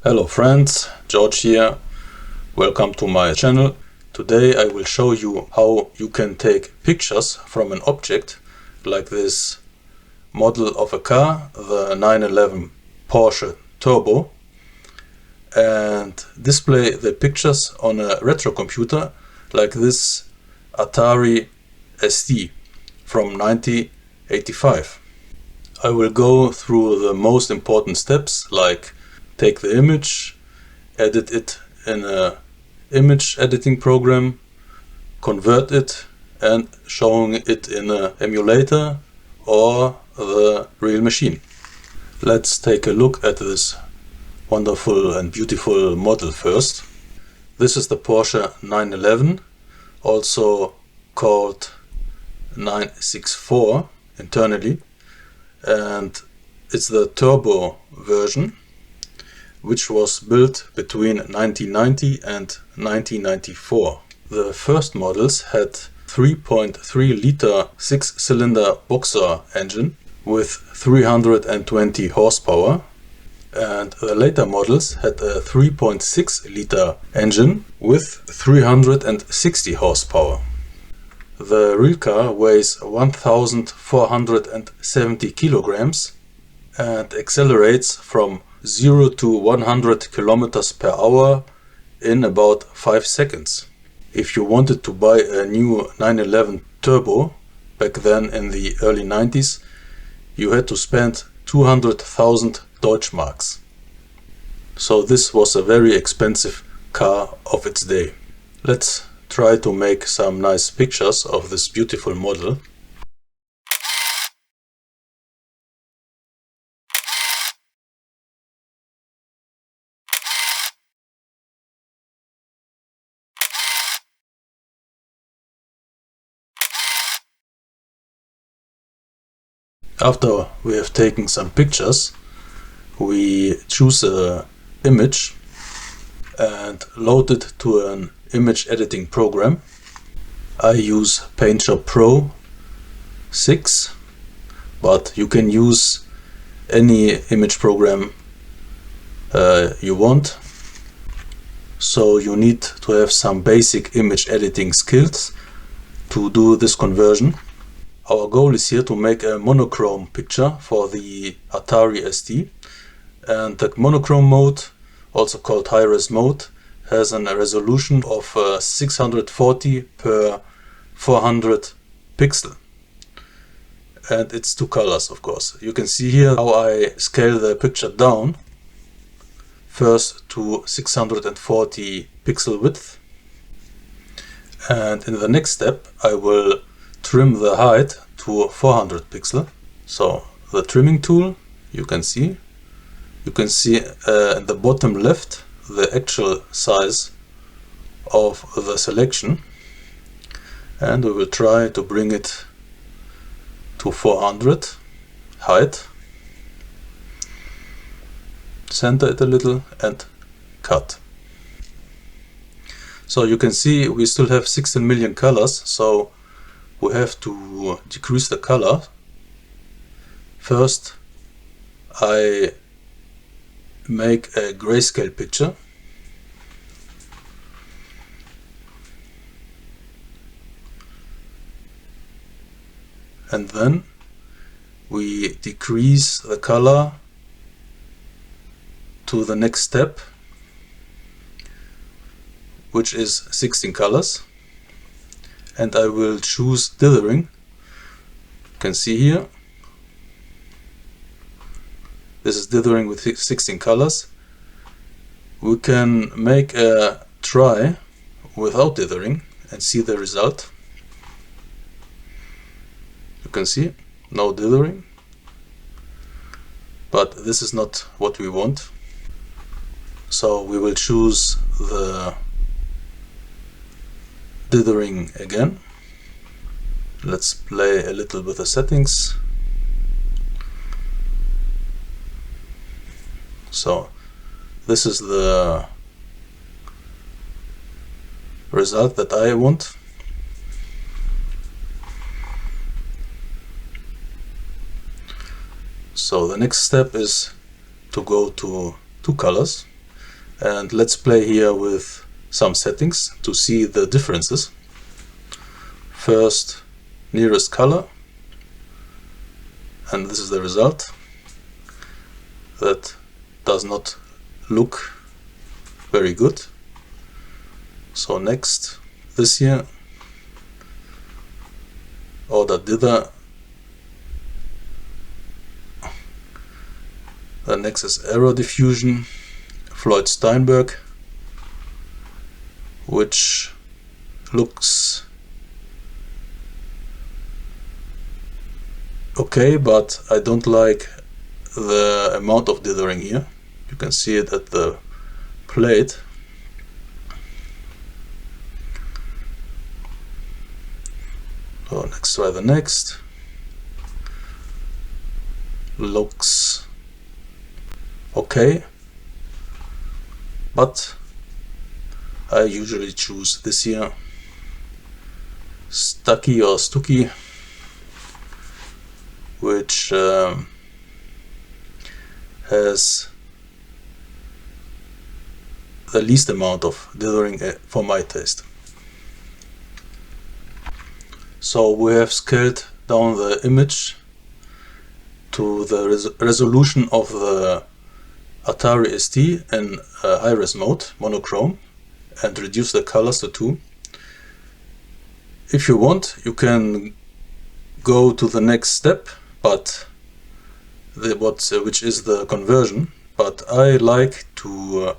Hello friends, George here. Welcome to my channel. Today I will show you how you can take pictures from an object like this model of a car, the 911 Porsche Turbo, and display the pictures on a retrocomputer like this Atari SD from 1985. I will go through the most important steps, like take the image, edit it in a image editing program, convert it and showing it in an emulator or the real machine. Let's take a look at this wonderful and beautiful model first. This is the Porsche 911, also called 964 internally, and it's the turbo version, which was built between 1990 and 1994. The first models had 3.3 liter 6-cylinder boxer engine with 320 horsepower, and the later models had a 3.6 liter engine with 360 horsepower. The real car weighs 1,470 kilograms and accelerates from 0 to 100 kilometers per hour in about 5 seconds. If you wanted to buy a new 911 Turbo back then in the early 90s, you had to spend 200,000 Deutschmarks. So this was a very expensive car of its day. Let's try to make some nice pictures of this beautiful model. After we have taken some pictures, we choose an image and load it to an image editing program. I use PaintShop Pro 6, but you can use any image program you want. So you need to have some basic image editing skills to do this conversion. Our goal is here to make a monochrome picture for the Atari SD, and the monochrome mode, also called high-res mode, has a resolution of 640 per 400 pixel, and it's 2 colors, of course. You can see here how I scale the picture down, first to 640 pixel width, and in the next step I will trim the height to 400 pixel. So the trimming tool, you can see in the bottom left the actual size of the selection, and we will try to bring it to 400 height, center it a little and cut. So you can see we still have 16 million colors, so we have to decrease the color. First I make a grayscale picture, and then we decrease the color to the next step, which is 16 colors, and I will choose dithering. You can see here, this is dithering with 16 colors. We can make a try without dithering and see the result. You can see no dithering, but this is not what we want. So we will choose the dithering again. Let's play a little with the settings. So this is the result that I want. So the next step is to go to two colors. And let's play here with some settings to see the differences. First, nearest color, and this is the result. That does not look very good. So next, this here, order dither. The next is error diffusion, Floyd-Steinberg, which looks okay, but I don't like the amount of dithering here. You can see it at the plate. So let's try the next. Looks okay, but I usually choose this here, Stucky or Stucky, which has the least amount of dithering for my taste. So we have scaled down the image to the resolution of the Atari ST in high-res mode, monochrome, and reduce the colors to 2. If you want, you can go to the next step, but which is the conversion. But I like to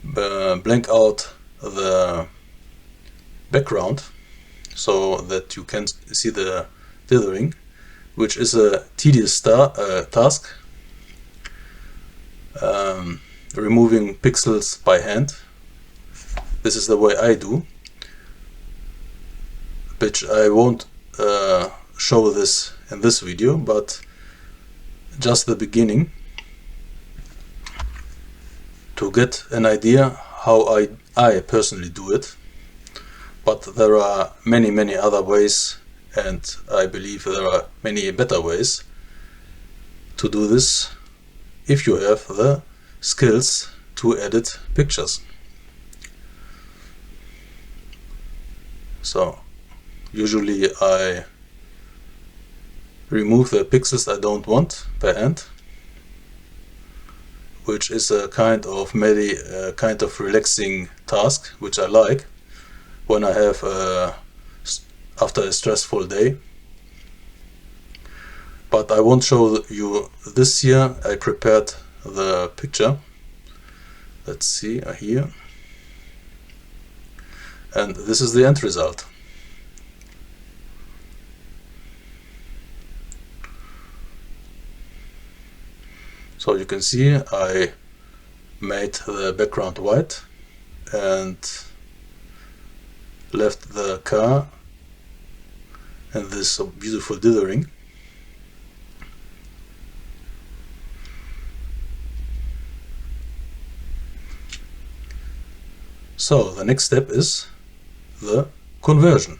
blank out the background so that you can see the dithering, which is a tedious task. Removing pixels by hand. This is the way I do, which I won't show this in this video, but just the beginning to get an idea how I personally do it. But there are many other ways, and I believe there are many better ways to do this if you have the skills to edit pictures. So usually I remove the pixels I don't want by hand, which is a kind of relaxing task, which I like when I have after a stressful day. But I won't show you this here. I prepared the picture. Let's see here. And this is the end result. So you can see I made the background white and left the car and this beautiful dithering. So the next step is the conversion.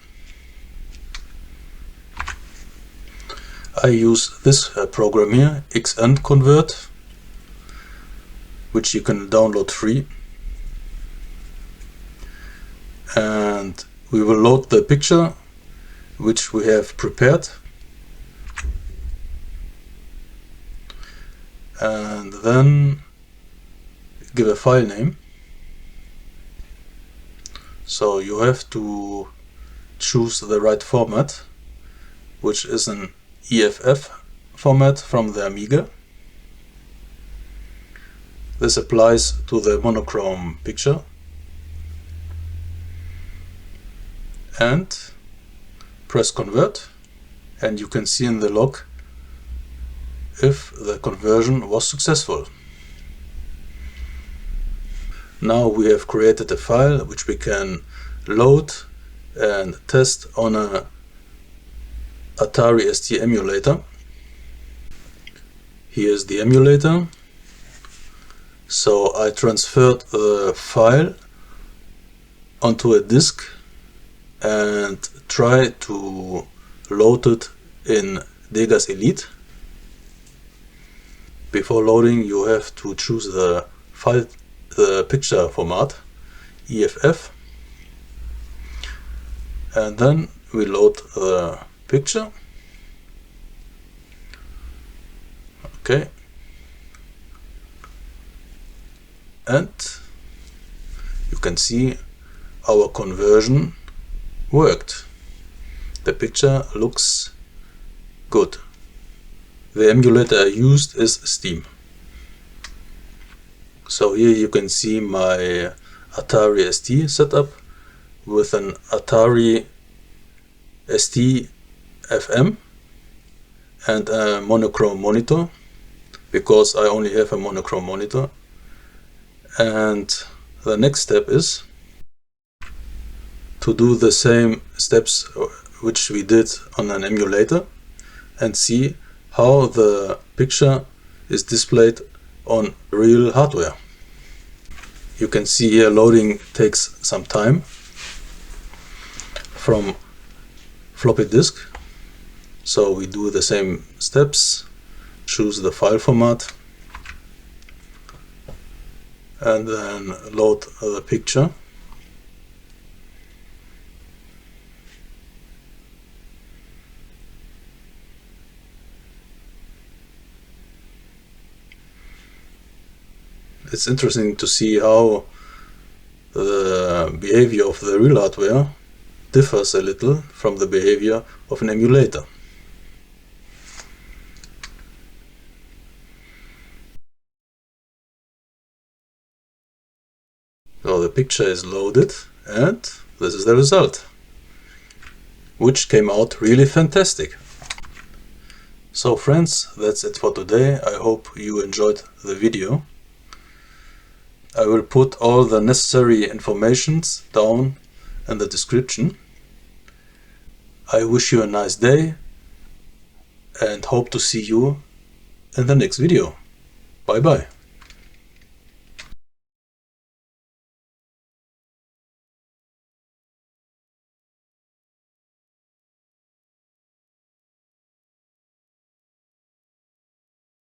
I use this program here, XNConvert, which you can download free. And we will load the picture which we have prepared. And then give a file name. So you have to choose the right format, which is an EFF format from the Amiga. This applies to the monochrome picture. And press convert, and you can see in the log if the conversion was successful. Now we have created a file which we can load and test on a Atari ST emulator. Here's the emulator. So I transferred the file onto a disk and try to load it in Degas Elite. Before loading, you have to choose the file the picture format, EFF, and then we load the picture. Okay, and you can see our conversion worked. The picture looks good. The emulator I used is Steam. So here you can see my Atari ST setup with an Atari ST FM and a monochrome monitor, because I only have a monochrome monitor. And the next step is to do the same steps which we did on an emulator and see how the picture is displayed on real hardware. You can see here loading takes some time from floppy disk. So we do the same steps, choose the file format, and then load the picture. It's interesting to see how the behavior of the real hardware differs a little from the behavior of an emulator. So the picture is loaded and this is the result, which came out really fantastic. So friends, that's it for today. I hope you enjoyed the video. I will put all the necessary informations down in the description. I wish you a nice day and hope to see you in the next video. Bye bye.